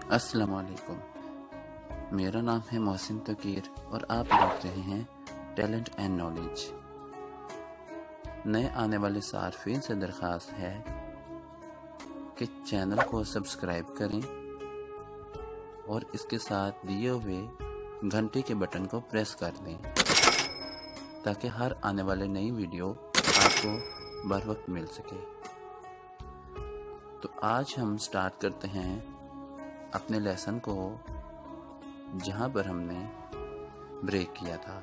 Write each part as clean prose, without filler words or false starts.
السلام علیکم، میرا نام ہے محسن تقیر اور آپ دیکھ رہے ہیں ٹیلنٹ اینڈ نالج۔ نئے آنے والے صارفین سے درخواست ہے کہ چینل کو سبسکرائب کریں اور اس کے ساتھ دیے ہوئے گھنٹی کے بٹن کو پریس کر دیں تاکہ ہر آنے والے نئی ویڈیو آپ کو بر وقت مل سکے۔ تو آج ہم سٹارٹ کرتے ہیں اپنے لیسن کو جہاں پر ہم نے بریک کیا تھا۔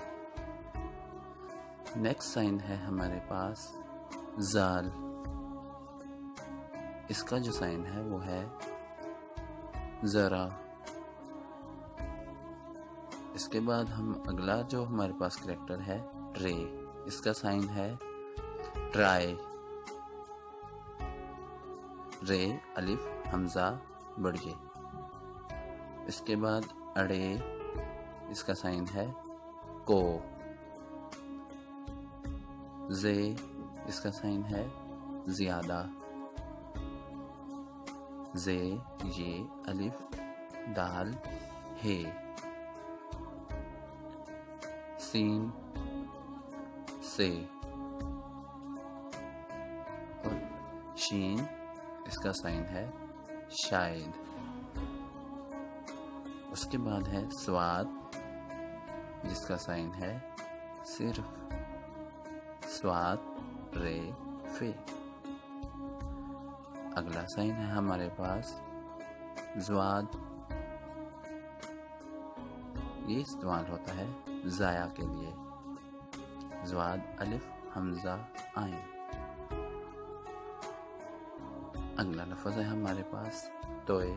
نیکسٹ سائن ہے ہمارے پاس زال۔ اس کا جو سائن ہے وہ ہے ذرا۔ اس کے بعد ہم اگلا جو ہمارے پاس کریکٹر ہے رے، اس کا سائن ہے ٹرائے۔ رے الف حمزہ بڑھئے۔ اس کے بعد اڑے، اس کا سائن ہے کو۔ زے، اس کا سائن ہے زیادہ۔ زے یہ الف دال ہے۔ سین سے اور شین، اس کا سائن ہے شاید۔ اس کے بعد ہے سواد، جس کا سائن ہے صرف۔ سواد رے فے۔ اگلا سائن ہے ہمارے پاس زواد۔ یہ استعمال ہوتا ہے ضائع کے لیے۔ زواد الف حمزہ عین۔ اگلا لفظ ہے ہمارے پاس توئے۔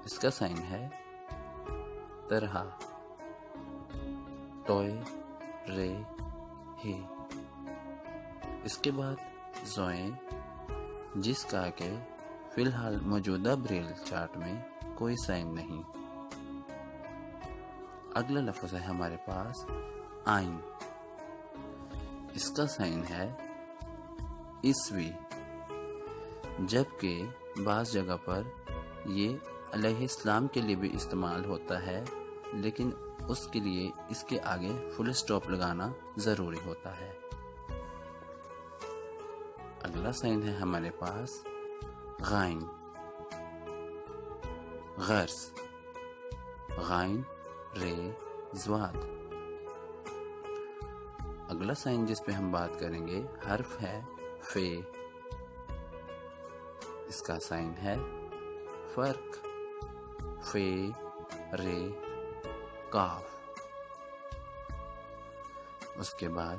اس کا سائن ہے طرح۔ توئے رے ہے۔ اس کے بعد زوئیں، جس کا کہ فی الحال موجودہ بریل چارٹ میں کوئی سائن نہیں۔ اگلا لفظ ہے ہمارے پاس آئین۔ اس کا سائن ہے عیسوی، جبکہ بعض جگہ پر یہ علیہ السلام کے لیے بھی استعمال ہوتا ہے، لیکن اس کے لیے اس کے آگے فل سٹاپ لگانا ضروری ہوتا ہے۔ اگلا سائن ہے ہمارے پاس غائن۔ غرس، غائن رے زواد۔ اگلا سائن جس پہ ہم بات کریں گے حرف ہے فے۔ اس کا سائن ہے فرق۔ فے رے کاف۔ اس کے بعد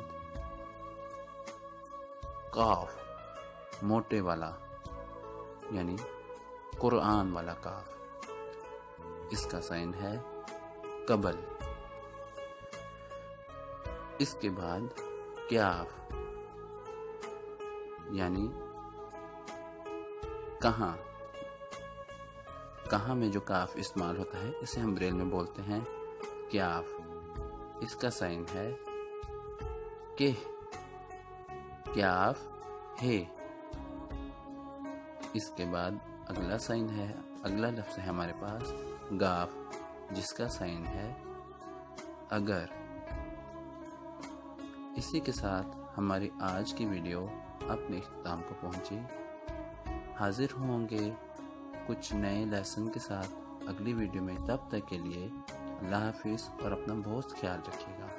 کاف موٹے والا، یعنی قرآن والا کاف۔ اس کا سائن ہے قبل۔ اس کے بعد کیاف، یعنی کہاں۔ کہاں میں جو کاف استعمال ہوتا ہے اسے ہم بریل میں بولتے ہیں کیاف۔ اس کا سائن ہے کہ کیاف ہے۔ اس کے بعد اگلا سائن ہے، اگلا لفظ ہے ہمارے پاس گاف، جس کا سائن ہے اگر۔ اسی کے ساتھ ہماری آج کی ویڈیو اپنے اختتام کو پہنچی۔ حاضر ہوں گے کچھ نئے لیسن کے ساتھ اگلی ویڈیو میں، تب تک کے لیے اللہ حافظ اور اپنا بہت خیال رکھیے گا۔